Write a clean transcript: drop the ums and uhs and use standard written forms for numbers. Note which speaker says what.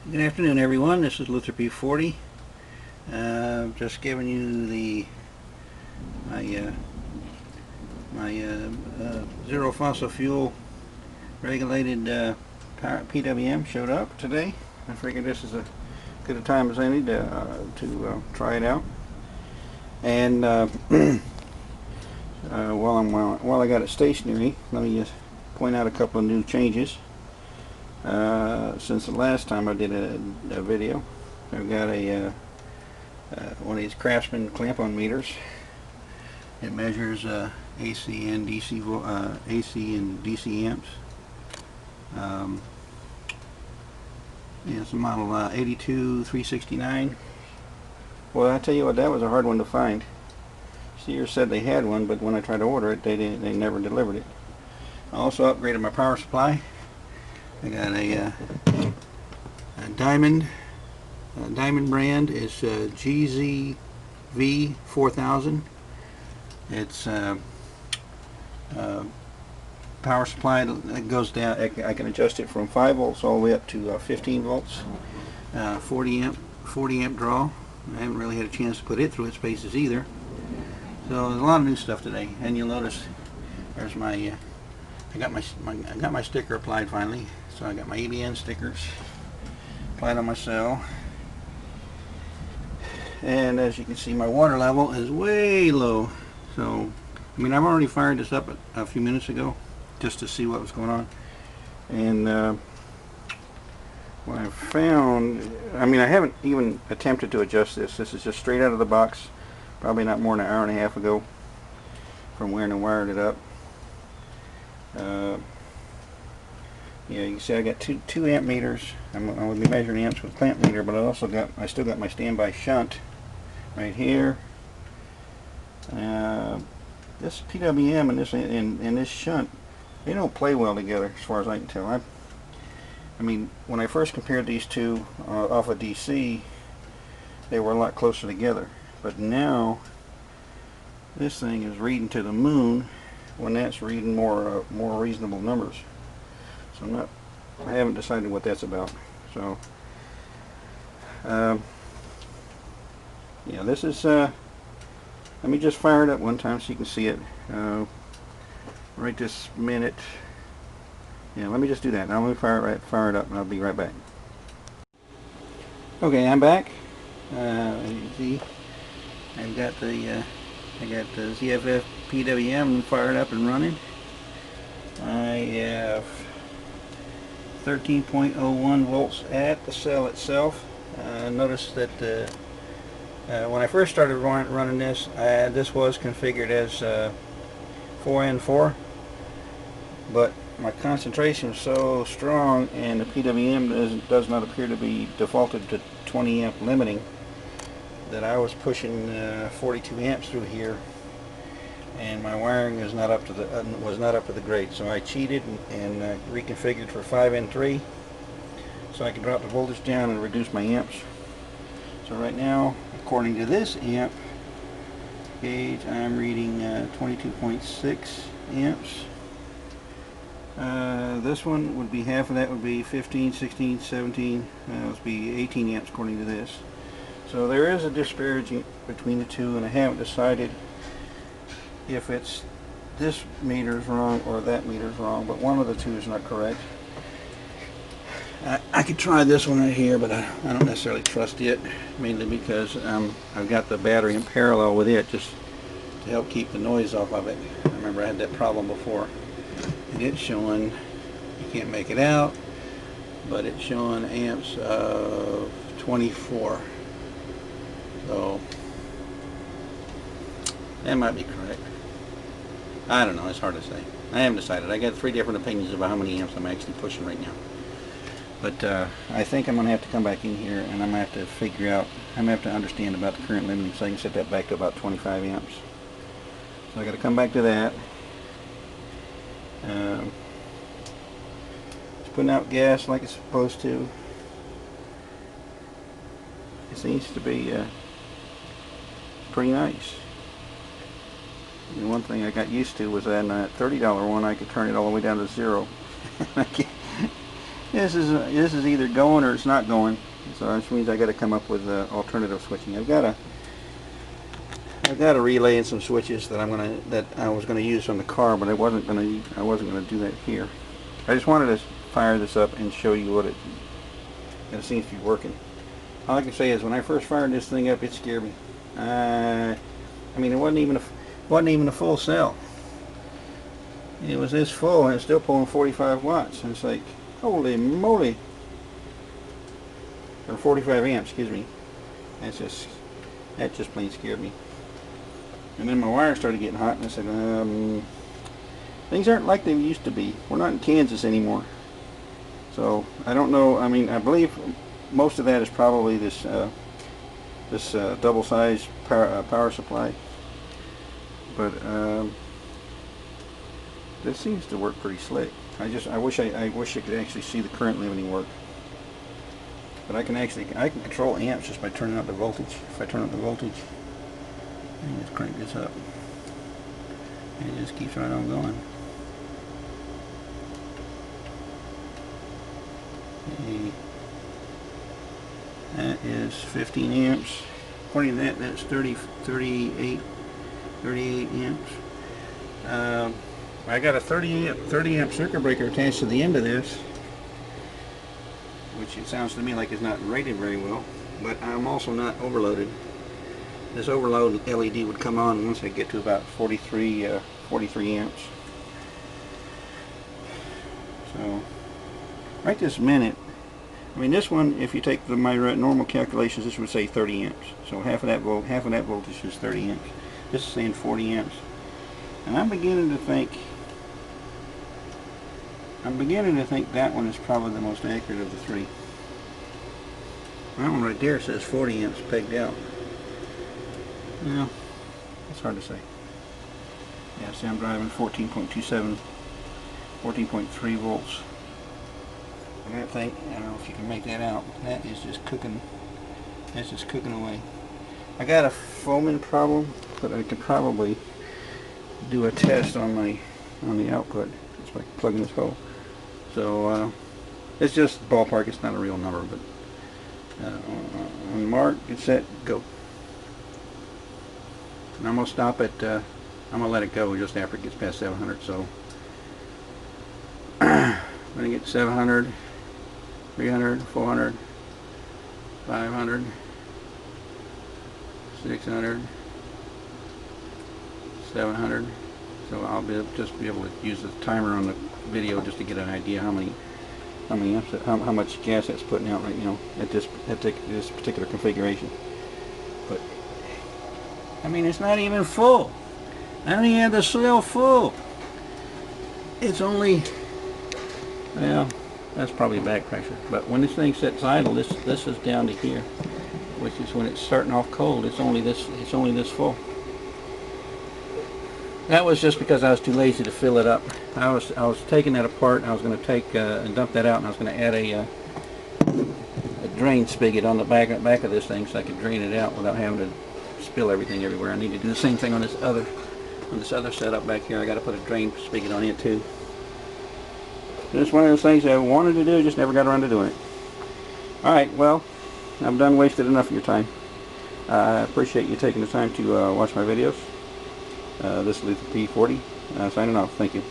Speaker 1: Good afternoon, everyone. This is Luther P40. Just giving you the my zero fossil fuel regulated PWM showed up today. I figured this is as good a time as any to try it out. And while I got it stationary, let me just point out a couple of new changes. Since the last time I did a video, I've got a one of these Craftsman clamp-on meters. It measures AC and DC amps. It's a model 82369. Well, I tell you what, that was a hard one to find. Sears said they had one, but when I tried to order it, they never delivered it. I also upgraded my power supply. I got a Diamond brand. It's GZV 4000. It's power supply that goes down. I can adjust it from 5 volts all the way up to 15 volts. 40 amp draw. I haven't really had a chance to put it through its paces either. So there's a lot of new stuff today, and you'll notice there's my I got my sticker applied finally. So I got my ABN stickers applied on my cell, and as you can see, my water level is way low. So I mean, I've already fired this up a few minutes ago just to see what was going on, and what I've found, I mean, I haven't even attempted to adjust this. This is just straight out of the box, probably not more than an hour and a half ago from when I wired it up. Yeah, you can see I got two amp meters. I'm going to be measuring amps with clamp meter, but I still got my standby shunt right here. This PWM and this shunt, they don't play well together as far as I can tell. I mean, when I first compared these two off of DC, they were a lot closer together. But now this thing is reading to the moon when that's reading more reasonable numbers. So I haven't decided what that's about. So yeah, this is let me just fire it up one time so you can see it right this minute. Yeah, let me just do that. Now let me fire it up, and I'll be right back. Okay, I'm back. As you see, I got the ZFF PWM fired up and running. I have 13.01 volts at the cell itself. Notice that when I first started running this, this was configured as 4N4, but my concentration is so strong, and the PWM does not appear to be defaulted to 20 amp limiting, that I was pushing 42 amps through here, and my wiring is not up to the grade. So I cheated and reconfigured for 5N3 so I can drop the voltage down and reduce my amps. So right now, according to this amp gauge, I'm reading 22.6 amps. This one would be half of that, would be 15, 16, 17, it would be 18 amps according to this. So there is a disparity between the two, and I haven't decided if it's this meter's wrong or that meter's wrong, but one of the two is not correct. I could try this one right here, but I don't necessarily trust it, mainly because I've got the battery in parallel with it just to help keep the noise off of it. I remember I had that problem before, and it's showing, you can't make it out, but it's showing amps of 24. So that might be correct. I don't know, it's hard to say. I haven't decided. I got 3 different opinions about how many amps I'm actually pushing right now. But I think I'm going to have to come back in here, and I'm going to have to figure out, I'm going to have to understand about the current limiting, so I can set that back to about 25 amps. So I got to come back to that. It's putting out gas like it's supposed to. It seems to be pretty nice. And one thing I got used to was that $30 one, I could turn it all the way down to 0. This is either going or it's not going, so which means I got to come up with alternative switching. I've got a relay and some switches that I was gonna use on the car, but I wasn't gonna do that here. I just wanted to fire this up and show you what it seems to be working. All I can say is when I first fired this thing up, it scared me. I mean, it wasn't even a full cell. It was this full and it's still pulling 45 watts. And it's like, holy moly. Or 45 amps, excuse me. That just plain scared me. And then my wire started getting hot and I said, things aren't like they used to be. We're not in Kansas anymore. So I don't know. I mean, I believe most of that is probably this double-sized power supply. But this seems to work pretty slick. I wish I could actually see the current limiting work. But I can control amps just by turning up the voltage. If I turn up the voltage, and just crank this up, and it just keeps right on going. Okay. That is 15 amps. According to that, that's 38 amps. I got a 30 amp circuit breaker attached to the end of this, which it sounds to me like it's not rated very well, but I'm also not overloaded. This overload LED would come on once I get to about 43 amps. So right this minute, I mean, this one, if you take my normal calculations, this would say 30 amps. So half of that voltage is 30 amps. This is saying 40 amps. And I'm beginning to think that one is probably the most accurate of the three. That one right there says 40 amps pegged out. Yeah, it's hard to say. Yeah, see, I'm driving 14.27, 14.3 volts. And that thing, I don't know if you can make that out. That is just cooking. That's just cooking away. I got a foaming problem, but I could probably do a test on the output just by plugging this hole. So it's just ballpark. It's not a real number, but on mark, get set, go. And I'm gonna stop at. I'm gonna let it go just after it gets past 700. So when I get 700, 300, 400, 500, 600, 700. So I'll just be able to use the timer on the video just to get an idea how many amps, how much gas that's putting out right now at this particular configuration. But I mean, it's not even full. I don't even have the cell full. It's only, well, that's probably back pressure. But when this thing sets idle, this is down to here, which is when it's starting off cold. It's only this full. That was just because I was too lazy to fill it up. I was taking that apart. I was going to take and dump that out, and I was going to add a drain spigot on the back of this thing so I could drain it out without having to spill everything everywhere. I need to do the same thing on this other setup back here. I got to put a drain spigot on it too. It's one of those things I wanted to do, just never got around to doing it. All right, well, I'm done wasted enough of your time. I appreciate you taking the time to watch my videos. This is Luther P40 signing off. Thank you.